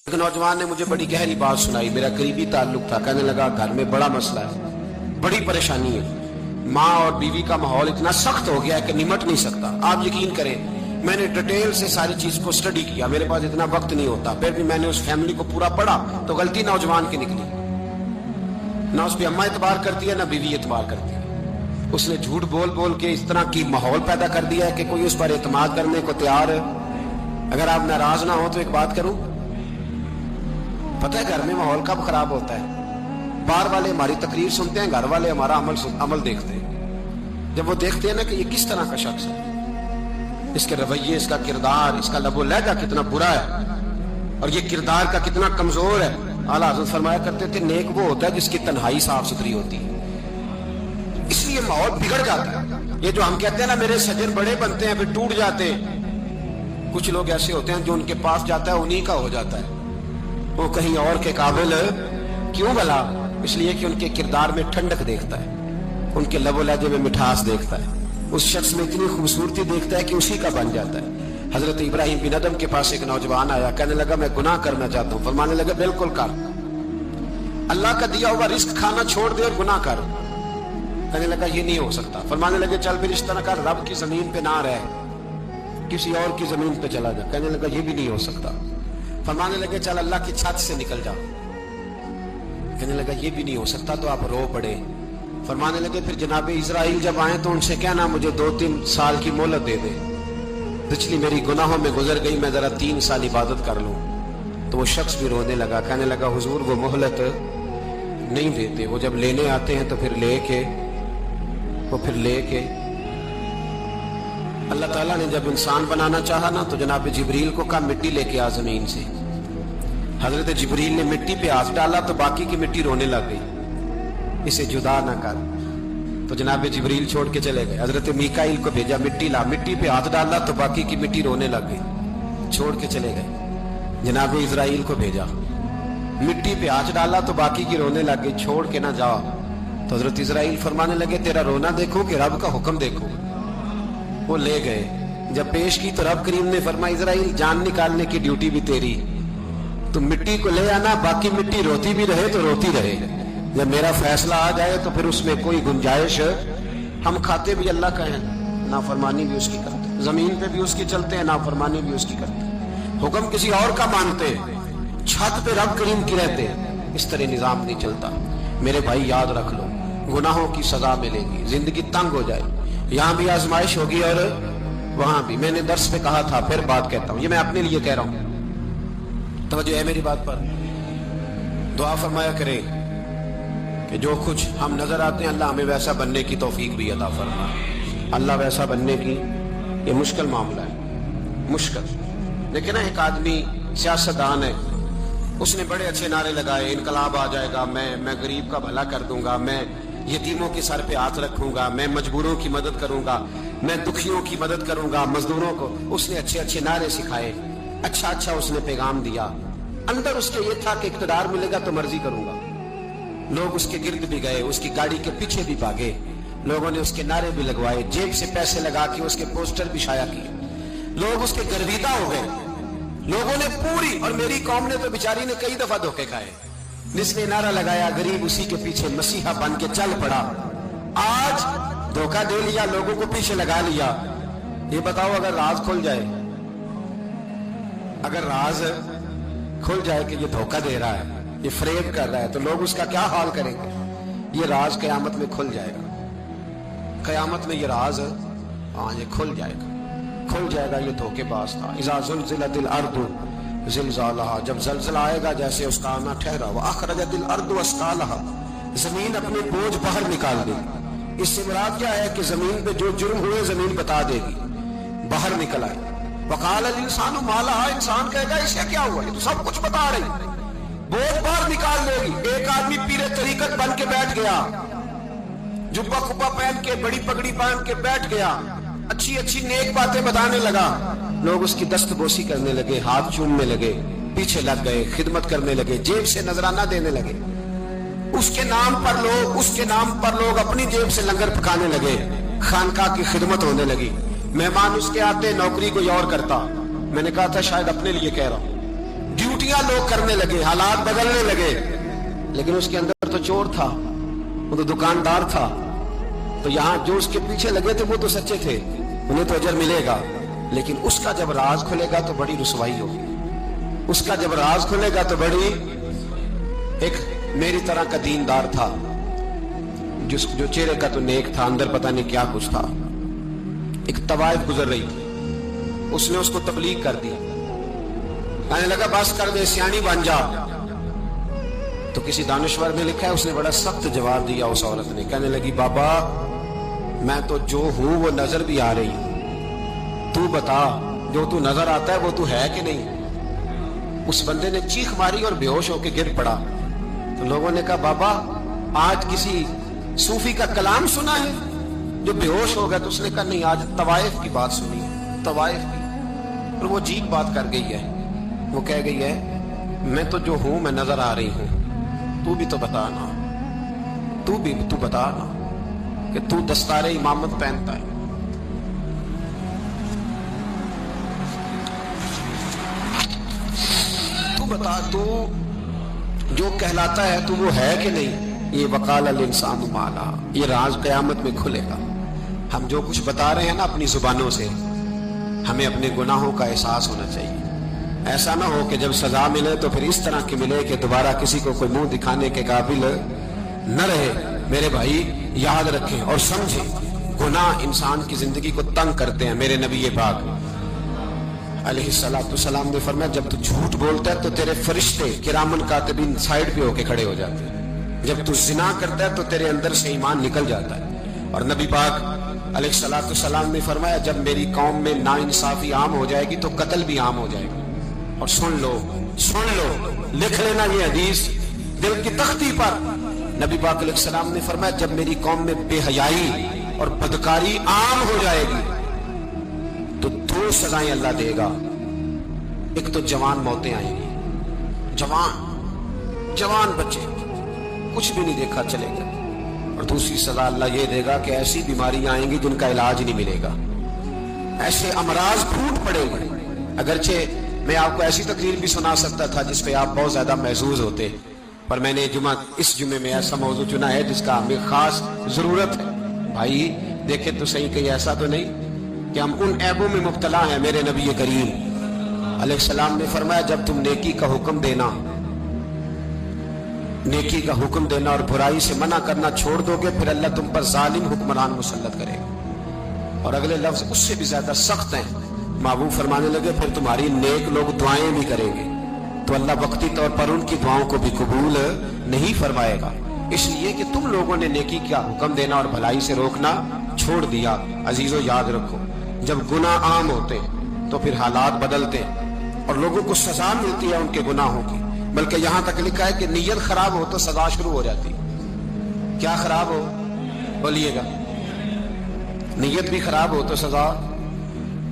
एक नौजवान ने मुझे बड़ी गहरी बात सुनाई, मेरा करीबी ताल्लुक था। कहने लगा घर में बड़ा मसला है, बड़ी परेशानी है, माँ और बीवी का माहौल इतना सख्त हो गया है कि निमट नहीं सकता। आप यकीन करें, मैंने डिटेल से सारी चीज को स्टडी किया, मेरे पास इतना वक्त नहीं होता, फिर भी मैंने उस फैमिली को पूरा पढ़ा तो गलती नौजवान की निकली। ना उस पर अम्मा एतबार करती है ना बीवी एतबार करती है। उसने झूठ बोल बोल के इस तरह की माहौल पैदा कर दिया है कि कोई उस पर एतमाद करने को तैयार है। अगर आप नाराज ना हो तो एक बात करूं, पता है घर में माहौल कब खराब होता है? बाहर वाले हमारी तकरीर सुनते हैं, घर वाले हमारा अमल देखते हैं। जब वो देखते हैं ना कि ये किस तरह का शख्स है, इसके रवैये, इसका किरदार, इसका लबो लहजा कितना बुरा है और ये किरदार का कितना कमजोर है। आला हज़रत फरमाया करते थे, नेक वो होता है जिसकी तन्हाई साफ सुथरी होती है। इसलिए माहौल बिगड़ जाता है। ये जो हम कहते हैं ना मेरे सजन बड़े बनते हैं फिर टूट जाते हैं, कुछ लोग ऐसे होते हैं जो उनके पास जाता है उन्हीं का हो जाता है। वो कहीं और के काबिल क्यों भला? इसलिए कि उनके किरदार में ठंडक देखता है, उनके लबो लहजे में मिठास देखता है, उस शख्स में इतनी खूबसूरती देखता है कि उसी का बन जाता है। हजरत इब्राहिम बिन अदम के पास एक नौजवान आया, कहने लगा मैं गुनाह करना चाहता हूँ। फरमाने लगे बिल्कुल कर, अल्लाह का दिया हुआ रिस्क खाना छोड़ दे और गुनाह कर। कहने लगा ये नहीं हो सकता। फरमाने लगे चल फिर इस तरह कर, रब की जमीन पे ना रह, किसी और की जमीन पे चला जा। कहने लगा ये भी नहीं हो सकता। फरमाने लगे चल अल्लाह की छत से निकल जा। कहने लगा ये भी नहीं हो सकता। तो आप रो पड़े। फरमाने लगे फिर जनाब इजराइल जब आए तो उनसे कहना मुझे 2-3 साल की मोहलत दे दे, पिछली मेरी गुनाहों में गुजर गई, मैं जरा 3 साल इबादत कर लूं। तो वो शख्स भी रोने लगा, कहने लगा हुजूर वो मोहलत नहीं देते, वो जब लेने आते हैं तो फिर लेके अल्लाह ताला ने जब इंसान बनाना चाहा ना तो जनाब जिब्रील को कहा मिट्टी लेके आ जमीन से। हजरत जिब्रील ने मिट्टी पे हाथ डाला तो बाकी की मिट्टी रोने लग गई, इसे जुदा ना कर। तो जनाब जिब्रील छोड़ के चले गए। हजरत मीकाईल को भेजा, मिट्टी ला, मिट्टी पे हाथ डाला तो बाकी की मिट्टी रोने लग गई, छोड़ के चले गए। जनाब इजराइल को भेजा, मिट्टी पे हाथ डाला तो बाकी की रोने लग गई, छोड़ के ना जाओ। तो हजरत इजराइल फरमाने लगे तेरा रोना देखो कि रब का हुक्म देखो। वो ले गए, जब पेश की तो रब करीम ने फरमाया इजराइल जान निकालने की ड्यूटी भी तेरी, तुम मिट्टी को ले आना, बाकी मिट्टी रोती भी रहे तो रोती रहे। जब मेरा फैसला आ जाए तो फिर उसमें कोई गुंजाइश, हम खाते भी अल्लाह का है, नाफरमानी भी उसकी करते, जमीन पे भी उसकी चलते हैं, नाफरमानी भी उसकी करते, हुक्म किसी और का मानते, छत पे रब करीम की रहते। इस तरह निजाम नहीं चलता। मेरे भाई याद रख लो, गुनाहों की सजा मिलेगी, जिंदगी तंग हो जाए, यहाँ भी आजमाइश होगी और वहां भी। मैंने दर्स पे कहा था, फिर बात कहता हूँ, ये मैं अपने लिए कह रहा हूँ, तवज्जो है मेरी बात पर। दुआ फरमाया करे कि जो कुछ हम नजर आते हैं अल्लाह हमें वैसा बनने की तौफीक भी अता फरमाए। अल्लाह वैसा बनने की, ये मुश्किल मामला है, मुश्किल। लेकिन ना एक आदमी सियासतदान है, उसने बड़े अच्छे नारे लगाए, इनकलाब आ जाएगा, मैं गरीब का भला कर दूंगा, मैं यतीमों के सर पे हाथ रखूंगा, मैं मजबूरों की मदद करूंगा, मैं दुखियों की मदद करूंगा, मजदूरों को। उसने अच्छे अच्छे नारे सिखाए, अच्छा अच्छा उसने पैगाम दिया। अंदर उसके ये था कि इक़्तिदार मिलेगा तो मर्जी करूंगा। लोग उसके गिर्द भी गए, उसकी गाड़ी के पीछे भी भागे, लोगों ने उसके नारे भी लगवाए, जेब से पैसे लगा के उसके पोस्टर भी शाया किए। लोग उसके गर्विदा हो गए, लोगों ने पूरी, और मेरी कौम ने तो बेचारी ने कई दफा धोखे खाए। जिसने नारा लगाया गरीब उसी के पीछे मसीहा बन के चल पड़ा। आज धोखा दे लिया, लोगों को पीछे लगा लिया। ये बताओ अगर राज खुल जाए, अगर राज खुल जाए कि ये धोखा दे रहा है, ये फरेब कर रहा है, तो लोग उसका क्या हाल करेंगे? ये राज कयामत में खुल जाएगा, कयामत में ये राज हाँ ये खुल जाएगा, ये धोखेबाज था। इज़ा ज़ुल्ज़िलतिल अर्दु ज़िलज़ालहा, जब ज़लज़ला आएगा जैसे उसका आना ठहरा, व अख़रजतिल अर्दु अस्क़ालहा, जमीन अपने बोझ बाहर निकाल देगी। इससे मुराद क्या है कि जमीन पे जो जुर्म हुए जमीन बता देगी, बाहर निकल आए। वक़ाल अल इंसानु मा लहा, इंसान कहेगा इसे क्या हुआ, ये तो सब कुछ बता रही, बोझ बाहर निकाल देगी। एक आदमी पीरे तरीकत बन के बैठ गया, जुब्बा कुब्बा पहन के, बड़ी पगड़ी पहन के बैठ गया, अच्छी अच्छी नेक बातें बताने लगा। लोग उसकी दस्तबोसी करने लगे, हाथ चूमने लगे, पीछे लग गए, खिदमत करने लगे, जेब से नजराना देने लगे। उसके नाम पर लोग अपनी जेब से लंगर पकाने लगे, खानका की खिदमत होने लगी। मेहमान उसके आते, नौकरी कोई और करता। मैंने कहा था शायद अपने लिए कह रहा हूं, ड्यूटी ڈیوٹیاں لوگ کرنے لگے، حالات بدلنے لگے، لیکن اس کے اندر تو چور تھا، وہ تو دکاندار تھا، تو یہاں جو اس کے پیچھے لگے تھے وہ تو سچے تھے، انہیں تو اجر ملے گا، لیکن اس کا جب راز کھلے گا تو بڑی رسوائی ہوگی، اس کا جب راز کھلے گا تو بڑی، ایک میری طرح کا دیندار تھا جو چہرے کا تو نیک تھا، اندر پتہ نہیں کیا کچھ تھا، ایک طوائف گزر رہی تھی، اس نے اس کو تبلیغ کر دی، کہنے لگا بس کر دے، سیانی بن جا، تو کسی دانشور نے لکھا ہے اس نے بڑا سخت جواب دیا اس عورت نے، کہنے لگی بابا میں تو جو ہوں وہ نظر بھی آ رہی ہوں، تو بتا جو تو نظر آتا ہے وہ تو ہے کہ نہیں؟ اس بندے نے چیخ ماری اور بے ہوش ہو کے گر پڑا، تو لوگوں نے کہا بابا آج کسی صوفی کا کلام سنا ہے جو بے ہوش ہو گیا؟ تو اس نے کہا نہیں، آج طوائف کی بات سنی ہے، طوائف کی، اور وہ عجیب بات کر گئی ہے، وہ کہہ گئی ہے میں تو جو ہوں میں نظر آ رہی ہوں، تو بھی تو بتا نا، تو بتا نا کہ تو دستار امامت پہنتا ہے، تو بتا تو جو کہلاتا ہے تو وہ ہے کہ نہیں؟ یہ وقال الانسان ما لہا، یہ راز قیامت میں کھلے گا۔ ہم جو کچھ بتا رہے ہیں نا اپنی زبانوں سے، ہمیں اپنے گناہوں کا احساس ہونا چاہیے، ایسا نہ ہو کہ جب سزا ملے تو پھر اس طرح کی ملے کہ دوبارہ کسی کو کوئی منہ دکھانے کے قابل نہ رہے۔ میرے بھائی یاد رکھیں اور سمجھیں، گناہ انسان کی زندگی کو تنگ کرتے ہیں۔ میرے نبی پاک علیہ السلام نے فرمایا جب تو جھوٹ بولتا ہے تو تیرے فرشتے کرامن کاتبین سائیڈ پہ ہو کے کھڑے ہو جاتے ہیں، جب تو زنا کرتا ہے تو تیرے اندر سے ایمان نکل جاتا ہے۔ اور نبی پاک علیہ السلام نے فرمایا جب میری قوم میں ناانصافی عام ہو جائے گی تو قتل بھی عام ہو جائے گا۔ اور سن لو لکھ لینا یہ حدیث دل کی تختی پر، نبی پاک علیہ السلام نے فرمایا جب میری قوم میں بے حیائی اور بدکاری عام ہو جائے گی تو دو سزائیں اللہ دے گا، ایک تو جوان موتیں آئیں گی، جوان بچے کچھ بھی نہیں دیکھا چلے گا، اور دوسری سزا اللہ یہ دے گا کہ ایسی بیماریاں آئیں گی جن کا علاج نہیں ملے گا، ایسے امراض پھوٹ پڑے گا۔ اگرچہ میں آپ کو ایسی تقریر بھی سنا سکتا تھا جس پہ آپ بہت زیادہ محظوظ ہوتے، پر میں نے اس جمعے میں ایسا موضوع چنا ہے جس کا ہمیں خاص ضرورت ہے۔ بھائی دیکھیں تو صحیح کہیں ایسا تو نہیں کہ ہم ان عیبوں میں مبتلا ہیں۔ میرے نبی کریم علیہ السلام نے فرمایا جب تم نیکی کا حکم دینا اور برائی سے منع کرنا چھوڑ دو گے پھر اللہ تم پر ظالم حکمران مسلط کرے گا۔ اور اگلے لفظ اس سے بھی زیادہ سخت ہیں، محبوب فرمانے لگے پھر تمہاری نیک لوگ دعائیں بھی کریں گے تو اللہ وقتی طور پر ان کی دعاؤں کو بھی قبول نہیں فرمائے گا، اس لیے کہ تم لوگوں نے نیکی کا حکم دینا اور بھلائی سے روکنا چھوڑ دیا۔ عزیزو یاد رکھو جب گناہ عام ہوتے تو پھر حالات بدلتے اور لوگوں کو سزا ملتی ہے ان کے گناہوں کی، بلکہ یہاں تک لکھا ہے کہ نیت خراب ہو تو سزا شروع ہو جاتی۔ کیا خراب ہو؟ بولیے گا۔ نیت بھی خراب ہو تو سزا۔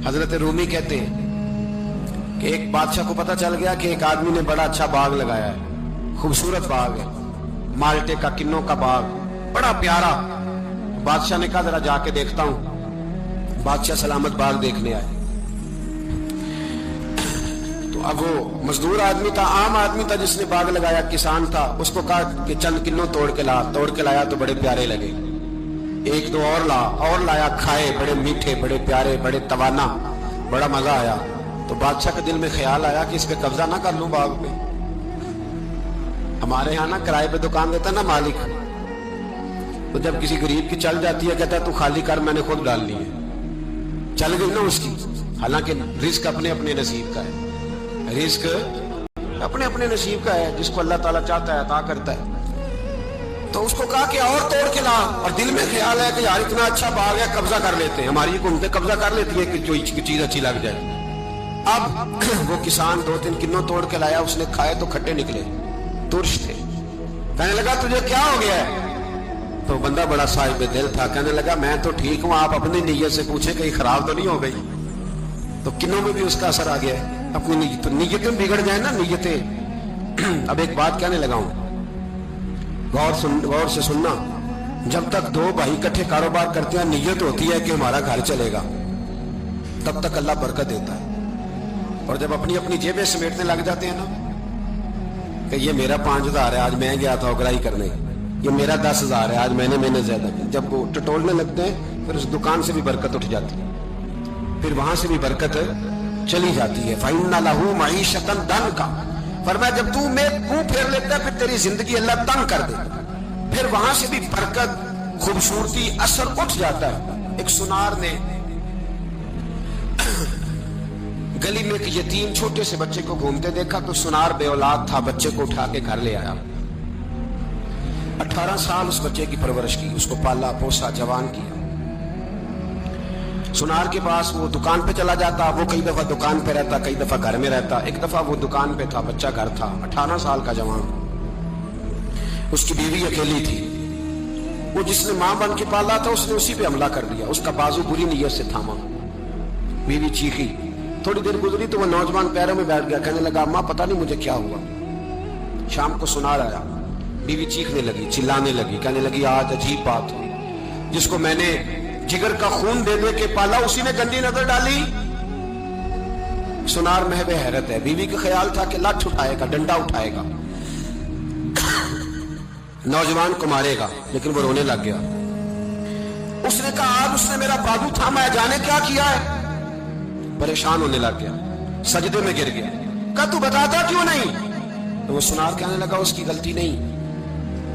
حضرت رومی کہتے ہیں کہ ایک بادشاہ کو پتہ چل گیا کہ ایک آدمی نے بڑا اچھا باغ لگایا ہے، خوبصورت باغ ہے، مالٹے کا کنوں کا باغ، بڑا پیارا۔ بادشاہ نے کہا ذرا جا کے دیکھتا ہوں۔ بادشاہ سلامت باغ دیکھنے آئے تو اب وہ مزدور آدمی تھا، عام آدمی تھا جس نے باغ لگایا، کسان تھا، اس کو کہا کہ چند کنوں توڑ کے لایا تو بڑے پیارے لگے، ایک دو اور لایا، کھائے، بڑے میٹھے، بڑے پیارے، بڑے توانا، بڑا مزہ آیا۔ تو بادشاہ کے دل میں خیال آیا کہ اس پہ قبضہ نہ کر لوں باغ پہ۔ ہمارے ہاں نا کرائے پہ دکان دیتا نا مالک، تو جب کسی غریب کی چل جاتی ہے کہتا ہے تو خالی کر، میں نے خود ڈال لی ہے، چل گئی نا اس کی۔ حالانکہ رزق اپنے اپنے نصیب کا ہے، رزق اپنے اپنے نصیب کا ہے، جس کو اللہ تعالیٰ چاہتا ہے عطا کرتا ہے۔ تو اس کو کہا کہ اور توڑ کے لا، اور دل میں خیال ہے کہ یار اتنا اچھا باغ ہے قبضہ کر لیتے ہیں، ہماری حکومتیں قبضہ کر لیتی ہے کہ جو چیز اچھی لگ جائے۔ اب وہ کسان 2-3 کنوں توڑ کے لایا، اس نے کھائے تو کھٹے نکلے، ترش تھے۔ کہنے لگا تجھے کیا ہو گیا ہے؟ تو بندہ بڑا صاحب دل تھا، کہنے لگا میں تو ٹھیک ہوں، آپ اپنی نیت سے پوچھیں کہیں خراب تو نہیں ہو گئی؟ تو کنوں میں بھی اس کا اثر آ گیا ہے، اپنی نیتیں بگڑ جائیں نا، نیتیں۔ اب ایک بات کہنے لگا ہوں، غور سے سننا، جب تک دو بھائی اکٹھے کاروبار کرتے ہیں نیت ہوتی ہے کہ ہمارا گھر چلے گا، تب تک اللہ برکت دیتا ہے، اور جب اپنی اپنی جیبیں سمیٹنے لگ جاتے ہیں نا کہ یہ میرا 5,000 ہے، آج میں گیا تھا اگرائی کرنے، یہ میرا 10,000 ہے، آج میں نے محنت زیادہ کی. جب وہ ٹٹولنے لگتے ہیں پھر اس دکان سے بھی برکت اٹھ جاتی ہے، پھر وہاں سے بھی برکت چلی جاتی ہے. فَإِنَّ لَهُ مَعِيشَةً ضَنْكَ، فرمایا جب تو میں منہ پھیر لیتا ہے پھر تیری زندگی اللہ تنگ کر دے، پھر وہاں سے بھی برکت، خوبصورتی، اثر اٹھ جاتا ہے. ایک سنار نے گلی میں ایک یتیم چھوٹے سے بچے کو گھومتے دیکھا تو سنار بے اولاد تھا، بچے کو اٹھا کے گھر لے آیا. 18 سال اس بچے کی پرورش کی، اس کو پالا پوسا، جوان کیا. سنار کے پاس وہ دکان پہ چلا جاتا، وہ کئی دفعہ دکان پہ رہتا، کئی دفعہ گھر میں رہتا. ایک دفعہ وہ دکان پہ تھا، بچہ گھر تھا، 18 سال کا جوان. اس کی بیوی اکیلی تھی. وہ جس نے ماں بن کے پالا تھا اس نے اسی پہ حملہ کر دیا، اس کا بازو بری نیت سے تھاما. بیوی چیخی، تھوڑی دیر گزری تو وہ نوجوان پیروں میں بیٹھ گیا، کہنے لگا اماں پتہ نہیں مجھے کیا ہوا. شام کو سنار آیا، بیوی چیخنے لگی، چلانے لگی، کہنے لگی آج عجیب بات ہوئی، جس کو میں نے جگر کا خون دے دے کے پالا اسی نے گندی نظر ڈالی. سنار محو حیرت ہے. بیوی کا خیال تھا کہ لاٹھ اٹھائے گا، ڈنڈا اٹھائے گا، نوجوان کو مارے گا، لیکن وہ رونے لگ گیا. اس نے کہا آج اس نے میرا بازو تھاما ہے، جانے کیا کیا ہے. پریشان ہونے لگ گیا، سجدے میں گر گیا. کہا تو بتاتا کیوں نہیں؟ تو وہ سنار کہنے لگا اس کی غلطی نہیں،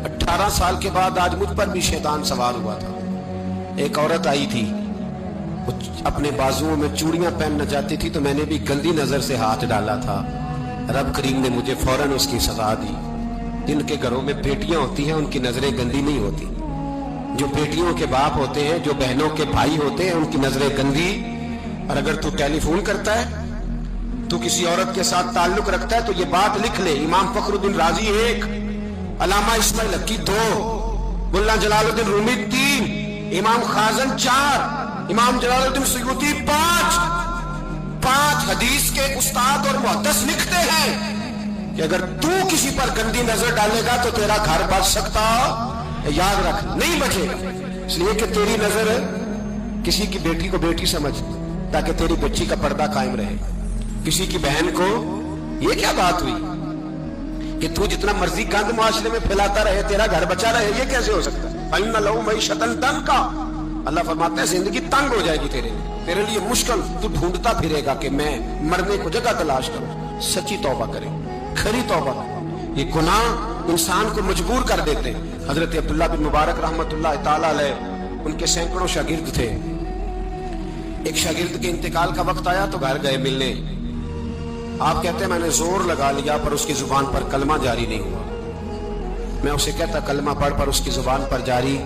18 سال کے بعد آج مجھ پر بھی شیطان سوار ہوا تھا. ایک عورت آئی تھی، اپنے بازوؤں میں چوڑیاں پہننا چاہتی تھی تو میں نے بھی گندی نظر سے ہاتھ ڈالا تھا. رب کریم نے مجھے فوراً اس کی سزا دی. جن کے گھروں میں بیٹیاں ہوتی ہیں ان کی نظریں گندی نہیں ہوتی، جو بیٹیوں کے باپ ہوتے ہیں، جو بہنوں کے بھائی ہوتے ہیں، ان کی نظریں گندی. اور اگر تو ٹیلی فون کرتا ہے، تو کسی عورت کے ساتھ تعلق رکھتا ہے تو یہ بات لکھ لے، امام فخر الدین رازی 1، علامہ اسماعیل حقی 2، ملا جلال الدین رومی 3، امام خازن 4، امام جلال الدین سیوطی 5 حدیث کے استاد اور محدث لکھتے ہیں کہ اگر تو کسی پر گندی نظر ڈالے گا تو تیرا گھر بچ سکتا، یاد رکھ نہیں بچے گا. اس لیے کہ تیری نظر کسی کی بیٹی کو بیٹی سمجھ تاکہ تیری بچی کا پردہ قائم رہے. کسی کی بہن کو، یہ کیا بات ہوئی کہ تو جتنا مرضی گند معاشرے میں پھیلاتا رہے تیرا گھر بچا رہے، یہ کیسے ہو سکتا ہے؟ فَإِنَّ لَهُ مَعِيشَةً ضَنْكَ، اللہ فرماتا ہے زندگی تنگ ہو جائے گی تیرے لیے مشکل. تو ڈھونڈتا پھرے گا کہ میں مرنے کو جگہ تلاش کروں. سچی توبہ کرے، کھری توبہ. یہ گناہ انسان کو مجبور کر دیتے. حضرت عبداللہ بن مبارک رحمت اللہ تعالی علیہ، ان کے سینکڑوں شاگرد تھے. ایک شاگرد کے انتقال کا وقت آیا تو گھر گئے ملنے. آپ کہتے ہیں میں نے زور لگا لیا پر اس کی زبان پر کلمہ جاری نہیں ہوا. میں اسے کہتا کلمہ پڑھ پر اس کی زبان پر جاری.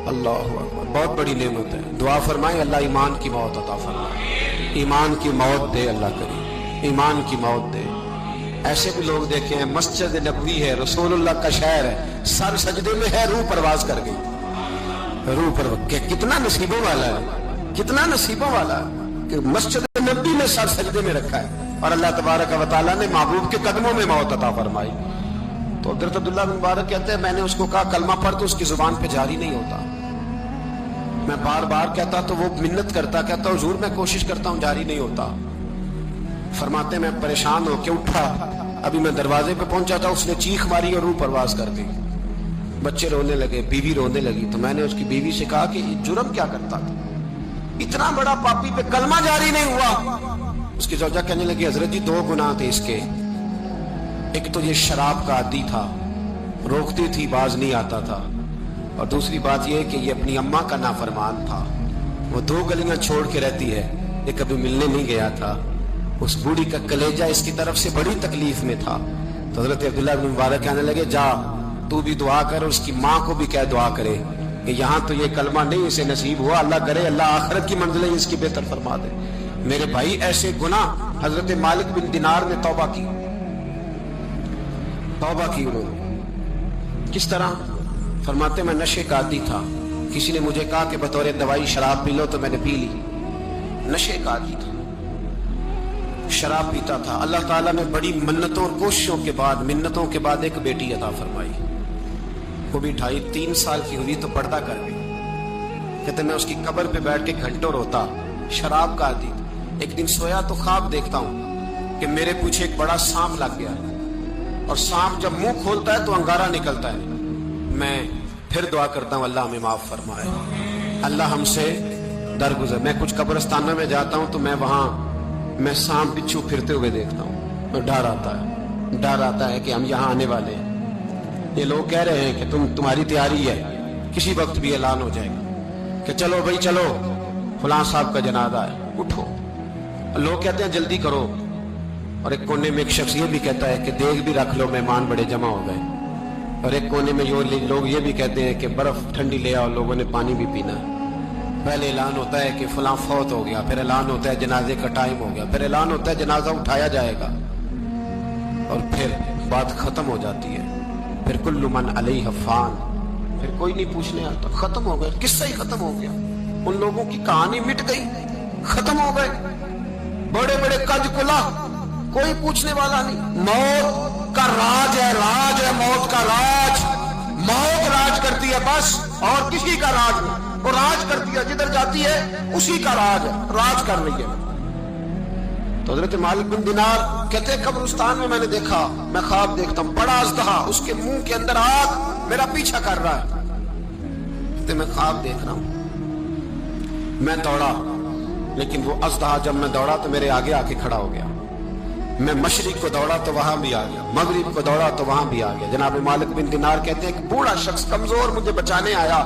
اللہ اکبر، بہت بڑی نعمت ہے. دعا فرمائیں اللہ ایمان کی موت عطا فرمائے، ایمان کی موت دے اللہ کریم، ایمان کی موت دے. ایسے بھی لوگ دیکھے ہیں، مسجد نبوی ہے، رسول اللہ کا شہر ہے، سر سجدے میں ہے، روح پرواز کر گئی. روح پر کتنا نصیبوں والا ہے، کتنا نصیبوں والا ہے کہ مسجد نبوی میں سر سجدے میں رکھا ہے اور اللہ تبارک و تعالیٰ نے محبوب کے قدموں میں موت عطا فرمائی. تو حضرت عبداللہ بن مبارک کہتے ہیں میں نے اس کو کہا کلمہ پڑھ تو اس کی زبان پہ جاری نہیں ہوتا. میں بار بار کہتا تو وہ منت کرتا، کہتا حضور میں کوشش کرتا ہوں جاری نہیں ہوتا. فرماتے میں پریشان ہو کے اٹھا، ابھی میں دروازے پہ پہنچا تھا اس نے چیخ ماری اور روح پرواز کر گئی. بچے رونے لگے، بیوی رونے لگی. تو میں نے اس کی بیوی سے کہا کہ یہ جرم کیا کرتا تھا، اتنا بڑا پاپی پہ کلمہ جاری نہیں ہوا. اس کی زوجہ کہنے لگی حضرت جی 2 گناہ تھے اس کے. ایک تو یہ شراب کا عادی تھا، روکتی تھی باز نہیں آتا تھا، اور دوسری بات یہ کہ یہ اپنی اماں کا نافرمان تھا. وہ 2 گلیاں چھوڑ کے رہتی ہے، یہ کبھی ملنے نہیں گیا تھا. اس بوڑھی کا کلیجہ اس کی طرف سے بڑی تکلیف میں تھا. تو حضرت عبداللہ بن مبارک کہنے لگے جا تو بھی دعا کر، اس کی ماں کو بھی کہہ دعا کرے کہ یہاں تو یہ کلمہ نہیں اسے نصیب ہوا، اللہ کرے اللہ آخرت کی منزلیں اس کی بہتر فرما دے. میرے بھائی ایسے گناہ حضرت مالک بن دینار نے توبہ کی انہوں نے. کس طرح؟ فرماتے میں نشے کا عادی تھا، کسی نے مجھے کہا کہ بطور دوائی شراب پی لو تو میں نے پی لی. نشے کا عادی تھا، شراب پیتا تھا. اللہ تعالیٰ نے بڑی منتوں اور کوششوں کے بعد، منتوں کے بعد ایک بیٹی عطا فرمائی. وہ بھی 2.5-3 سال کی ہوئی تو پردہ کر گئی. کہتے میں اس کی قبر پہ بیٹھ کے گھنٹوں روتا. شراب کا عادی تھا. ایک دن سویا تو خواب دیکھتا ہوں کہ میرے پیچھے ایک بڑا سانپ لگ گیا. اور सांप जब मुंह खोलता है तो अंगारा निकलता है। मैं फिर दुआ करता हूँ अल्लाह हमें माफ फरमाए, अल्लाह हमसे दरगुजर। मैं कुछ कब्रिस्तानों में जाता हूँ तो मैं सांप बिच्छू फिरते हुए देखता हूँ, तो डर आता है कि हम यहाँ आने वाले हैं। ये लोग कह रहे हैं कि तुम्हारी तैयारी है, किसी वक्त भी ऐलान हो जाएगा कि चलो भाई चलो फलां साहब का जनाजा है, उठो। लोग कहते हैं जल्दी करो, और एक कोने में एक शख्स ये भी कहता है कि देख भी रख लो, मेहमान बड़े जमा हो गए। और एक कोने में लोग ये भी कहते हैं कि बर्फ ठंडी ले आओ, लोगों ने पानी भी पीना है। पहले ऐलान होता है कि फलां फौत हो गया, फिर ऐलान होता है जनाजे का टाइम हो गया, फिर ऐलान होता है जनाजा उठाया जाएगा, और फिर बात खत्म हो जाती है। फिर कुल्लु मन अलैहा फान, फिर कोई नहीं पूछने आता, खत्म हो गया, किस्सा ही खत्म हो गया। उन लोगों की कहानी मिट गई, खत्म हो गए। बड़े बड़े कद कुला, कोई पूछने वाला नहीं। मौत का राज है मौत का राज। मौत राज करती है बस, और किसी का राज नहीं। वो राज करती है, जिधर जाती है उसी का राज है, राज कर रही है। तो हजरत मालिक बिन दिनार कहते हैं कब्रिस्तान में मैंने देखा, मैं ख्वाब देखता हूं, बड़ा अजदहा, उसके मुंह के अंदर आग मेरा पीछा कर रहा है। तो मैं ख्वाब देख रहा हूं, मैं दौड़ा, लेकिन वो अजदहा जब मैं दौड़ा तो मेरे आगे आके खड़ा हो गया। मैं मशरिक को दौड़ा तो वहां भी आ गया, मगरिब को दौड़ा तो वहां भी आ गया। जनाब मालिक बिन दिनार कहते हैं कि बूढ़ा शख्स कमजोर मुझे बचाने आया,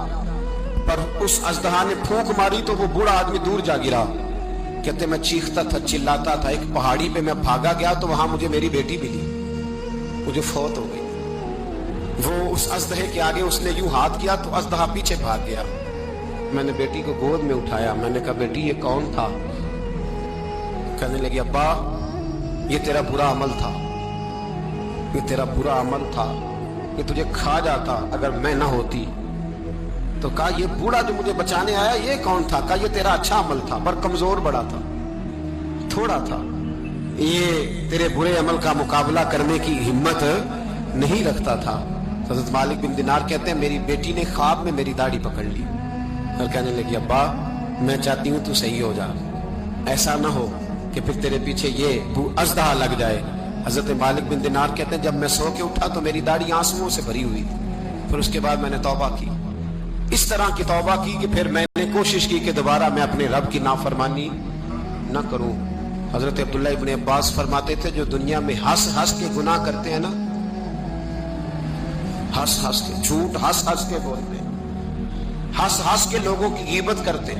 पर उस अजदहा ने फूंक मारी तो वो बूढ़ा आदमी दूर जा गिरा। कहते मैं चीखता था, चिल्लाता था। एक पहाड़ी पे मैं भागा गया तो वहां मुझे मेरी बेटी मिली, मुझे फौत हो गई। वो उस अजदहे के आगे उसने यूं हाथ किया तो अजदहा पीछे भाग गया। मैंने बेटी को गोद में उठाया, मैंने कहा बेटी ये कौन था? कहने लगी अब्बा ये तेरा बुरा अमल था, ये तेरा बुरा अमल था, ये तुझे खा जाता अगर मैं ना होती। तो कहा ये बूढ़ा जो मुझे बचाने आया ये कौन था? कहा ये तेरा अच्छा अमल था, पर कमजोर बड़ा था, थोड़ा था, ये तेरे बुरे अमल का मुकाबला करने की हिम्मत नहीं रखता था। हज़रत मालिक बिन दिनार कहते हैं मेरी बेटी ने ख्वाब में मेरी दाढ़ी पकड़ ली और कहने लगी अब्बा मैं चाहती हूं तू सही हो जा, ऐसा ना हो कि फिर तेरे पीछे ये अजदहा लग जाए। हजरत मालिक बिन दिनार कहते हैं जब मैं सो के उठा तो मेरी दाढ़ी आंसुओं से भरी हुई। फिर उसके बाद मैंने तौबा की, इस तरह की तौबा की कि फिर मैंने कोशिश की कि दोबारा मैं अपने रब की नाफरमानी न करूं। हजरत अब्दुल्लाह इब्ने अब्बास फरमाते थे जो दुनिया में हंस हंस के गुनाह करते हैं ना, हंस हंस के झूठ हंस हंस के बोलते, हंस हंस के लोगों की गीबत करते,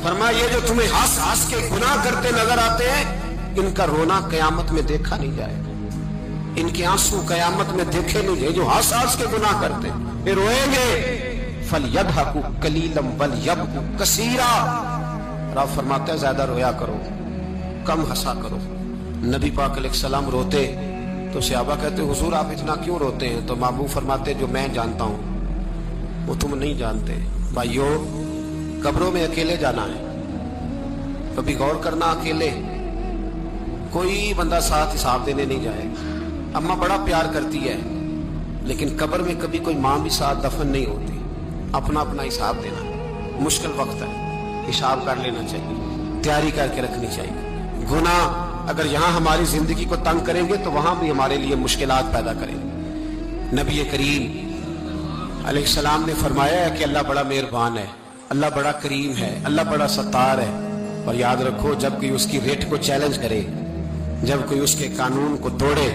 फरमाया ये जो तुम्हें हंस हंस के गुनाह करते नजर आते हैं इनका रोना कयामत में देखा नहीं जाएगा, इनके आंसू कयामत में देखे नहीं जाए। जो हंस हंस के गुनाह करते ये रोएंगे, फलयदहकु कलीलम वलयबकु कसीरा। रब फरमाता है ज्यादा रोया करो, कम हंसा करो। नबी पाक अलैहिस्सलाम रोते तो सहाबा कहते हुजूर आप इतना क्यों रोते हैं? तो महबूब फरमाते जो मैं जानता हूं वो तुम नहीं जानते। भाइयों कब्रों में अकेले जाना है, कभी गौर करना, अकेले कोई बंदा साथ हिसाब देने नहीं जाएगा। अम्मा बड़ा प्यार करती है लेकिन कब्र में कभी कोई माँ भी साथ दफन नहीं होती। अपना अपना हिसाब देना, मुश्किल वक्त है, हिसाब कर लेना चाहिए, तैयारी करके रखनी चाहिए। गुनाह अगर यहाँ हमारी जिंदगी को तंग करेंगे तो वहां भी हमारे लिए मुश्किलात पैदा करेंगे। नबी करीम अलैहिस्सलाम ने फरमाया है कि अल्लाह बड़ा मेहरबान है, अल्लाह बड़ा करीम है, अल्लाह बड़ा सत्तार है। और याद रखो जब कोई उसकी रेट को चैलेंज करे, जब कोई उसके कानून को तोड़े,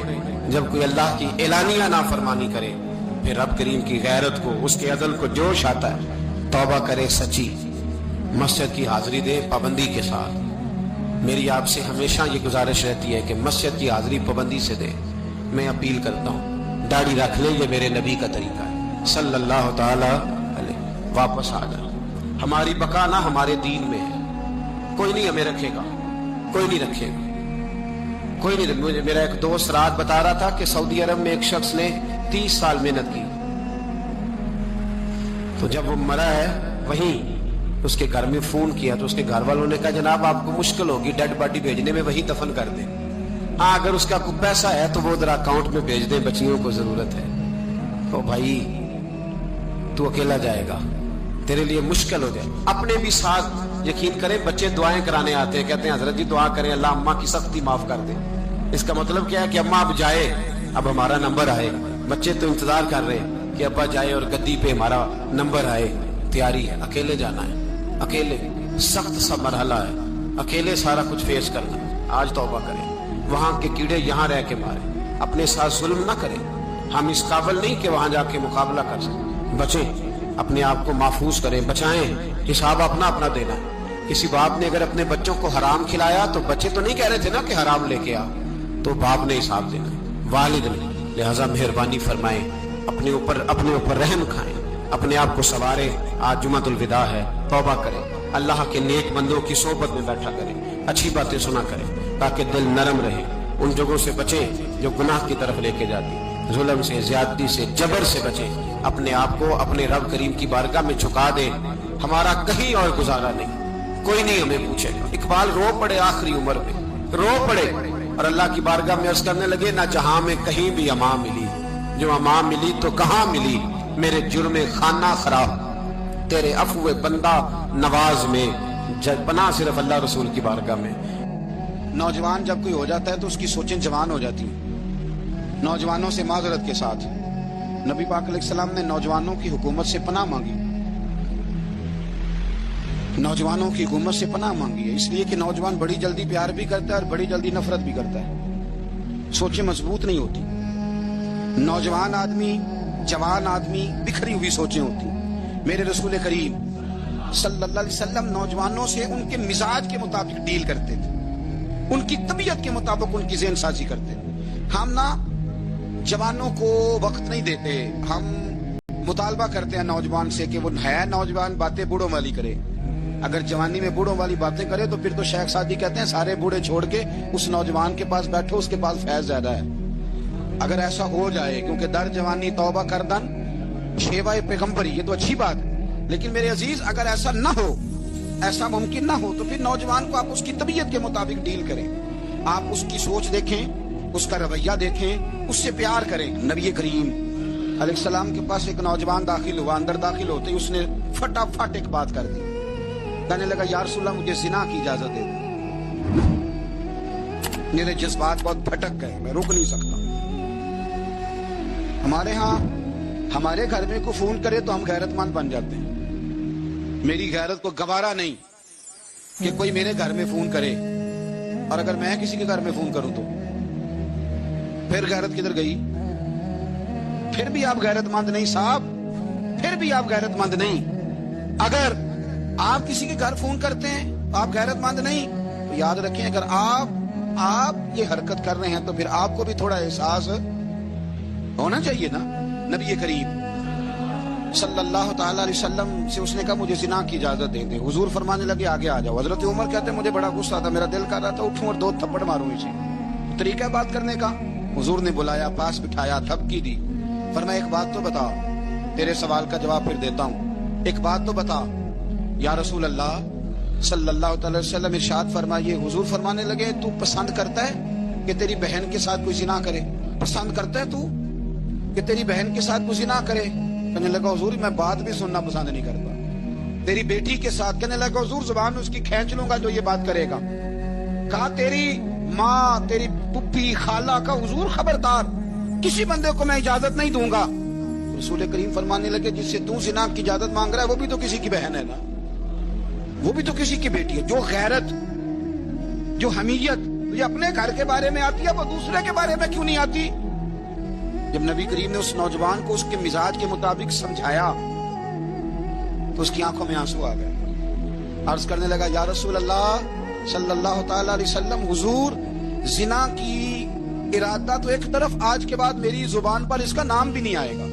जब कोई अल्लाह की एलानिया नाफरमानी करे, फिर रब करीम की गैरत को, उसके अदल को जोश आता है, तौबा करे सच्ची, मस्जिद की हाजिरी दे पाबंदी के साथ। मेरी आपसे हमेशा ये गुजारिश रहती है कि मस्जिद की हाजिरी पाबंदी से दे। मैं अपील करता हूँ दाढ़ी रख ले, ये मेरे नबी का तरीका है सल्लल्लाहु ताला अलैहि। वापस आ जा, हमारी बका ना हमारे दीन में है, कोई नहीं हमें रखेगा, कोई नहीं रखेगा, कोई नहीं। मुझे मेरा एक दोस्त रात बता रहा था कि सऊदी अरब में एक शख्स ने 30 साल मेहनत की, तो जब वो मरा है वहीं उसके घर में फोन किया तो उसके घर वालों ने कहा जनाब आपको मुश्किल होगी डेड बॉडी भेजने में, वही दफन कर दें। हाँ अगर उसका कोई पैसा है तो वो जरा अकाउंट में भेज दें, बच्चियों को जरूरत है। तो भाई तू अकेला जाएगा, तेरे लिए मुश्किल हो जाए। अपने भी साथ यकीन करें, बच्चे दुआएं कराने आते हैं, कहते हैं हजरत जी दुआ करें अल्लाह अम्मा की सख्ती माफ कर दे। इसका मतलब क्या है कि अम्मा अब जाए अब हमारा नंबर आए। बच्चे तो इंतजार कर रहे हैं कि अब्बा जाए और गद्दी पे हमारा नंबर आए। तैयारी है, अकेले जाना है, अकेले, सख्त सा मरहला है, अकेले सारा कुछ फेस करना है। आज तौबा करें, वहां के कीड़े यहाँ रह के मारे, अपने साथ जुल्म ना करें। हम इस काबिल नहीं कि वहां जाके मुकाबला कर सकें। बचें, अपने आप को महफूज करें, बचाएं। हिसाब अपना अपना देना है। किसी बाप ने अगर अपने बच्चों को हराम खिलाया तो बच्चे तो नहीं कह रहे थे ना कि हराम लेके आ, तो बाप ने हिसाब देना, वालिद ने। लिहाजा मेहरबानी फरमाएं, अपने ऊपर रहम खाएं, अपने आप को सवारे। आज जुमातुल विदा है, तौबा करें, अल्लाह के नेक बंदों की सोहबत में बैठा करें, अच्छी बातें सुना करें, ताकि दिल नरम रहे। उन जगहों से बचें जो गुनाह की तरफ लेके जाती, जुल्म से, ज्यादती से, जबर से बचें। अपने आप को अपने रब करीम की बारगाह में झुका दें। हमारा कहीं और गुजारा नहीं, कोई नहीं हमें पूछेगा। इकबाल रो पड़े आखिरी उम्र में, रो पड़े और अल्लाह की बारगाह में अर्ज करने लगे, ना जहां में कहीं भी अमा मिली, जो अमा मिली तो कहां मिली, मेरे जुर्मे खाना खराब, तेरे अफवे बंदा नवाज में, पना सिर्फ अल्लाह रसूल की बारगाह में। नौजवान जब कोई हो जाता है तो उसकी सोचें जवान हो जाती हैं। नौजवानों से माजरत के साथ नबी पाक अलैहिस्सलाम ने नौजवानों की हुकूमत से पनाह मांगी, नौजवानों की हुकूमत से पनाह मांगी है, इसलिए कि नौजवान बड़ी जल्दी प्यार भी करता है और बड़ी जल्दी नफरत भी करता है। सोचें मजबूत नहीं होती। नौजवान आदमी, जवान आदमी, बिखरी हुई सोचें होती। मेरे रसूल करीम सल्लल्लाहु अलैहि वसल्लम नौजवानों से उनके मिजाज के मुताबिक डील करते थे, उनकी तबीयत के मुताबिक उनकी ज़हन साजी करते थे। हम ना जवानों को वक्त नहीं देते, हम मुतालबा करते हैं नौजवान से कि वो है नौजवान बातें बूढ़ों वाली करे। अगर जवानी में बूढ़ों वाली बातें करे तो फिर तो शेख सादी कहते हैं सारे बूढ़े छोड़ के उस नौजवान के पास बैठो, उसके पास फैज ज्यादा है। अगर ऐसा हो जाए, क्योंकि दर जवानी तौबा करदन शेवाए पैगंबरी, ये तो अच्छी बात है, लेकिन मेरे अजीज अगर ऐसा ना हो, ऐसा मुमकिन ना हो, तो फिर नौजवान को आप उसकी तबीयत के मुताबिक डील करें। आप उसकी सोच देखें, उसका रवैया देखें, उससे प्यार करें। नबी करीम अलैहिस्सलाम के पास एक नौजवान दाखिल हुआ, अंदर दाखिल होते ही उसने फटाफट एक बात कर दी, कहने लगा या रसूल अल्लाह मुझे जिना की इजाजत दे दो। मेरे जज्बात बहुत भटक गए, मैं रुक नहीं सकता। हमारे यहाँ हमारे घर में को फोन करे तो हम गैरतमंद बन जाते हैं। मेरी गैरत को गवारा नहीं कि कोई मेरे घर में फोन करे, और अगर मैं किसी के घर में फोन करूं तो फिर गैरत किधर गई? फिर भी आप गैरतमंद नहीं साहब, फिर भी आप गैरतमंद नहीं। अगर आप किसी के घर फोन करते हैं आप गैरतमंद नहीं, तो याद रखें अगर आप ये हरकत कर रहे हैं तो फिर आपको भी थोड़ा एहसास होना चाहिए ना। नबी करीम सल्लल्लाहु ताला अलैहि वसल्लम से उसने कहा मुझे जिना की इजाजत दे दे। हुजूर फरमाने लगे आगे आ जाओ। हजरत उमर कहते हैं मुझे बड़ा गुस्सा था, मेरा दिल कर रहा था उठूं और 2 थप्पड़ मारूं इसे। तरीका बात करने का, हुजूर ने बुलाया, पास बिठाया, थपकी दी, फरमाया एक बात तो बता, तेरे सवाल का जवाब फिर देता हूं, एक बात तो बता। या रसूल अल्लाह सल्लल्लाहु अलैहि वसल्लम इरशाद फरमाइए। हुजूर फरमाने लगे तू पसंद करता है कि तेरी बहन के साथ कोई जिना करे? पसंद करता है तू कि तेरी बहन के साथ कोई जिना करे? कहने लगा हुजूर मैं बात भी सुनना पसंद नहीं करता। तेरी बेटी के साथ? कहने लगा हुजूर जुबान उसकी खींच लूंगा जो ये बात करेगा। कहा तेरी माँ, तेरी पुप्पी, खाला का? हुजूर खबरदार, किसी बंदे को मैं इजाजत नहीं दूंगा। रसूल करीम फरमाने लगे जिससे तू जिना की इजाजत मांग रहा है वो भी तो किसी की बहन है ना, वो भी तो किसी की बेटी है। जो गैरत, जो हमीयत तुझे अपने घर के बारे में आती है वो दूसरे के बारे में क्यों नहीं आती? जब नबी करीम ने उस नौजवान को उसके मिजाज के मुताबिक समझाया तो उसकी आंखों में आंसू आ गए। अर्ज करने लगा या रसूल अल्लाह सल्लल्लाहु ताला अलैहि वसल्लम, हुजूर जिना की इरादा तो एक तरफ, आज के बाद मेरी जुबान पर इसका नाम भी नहीं आएगा।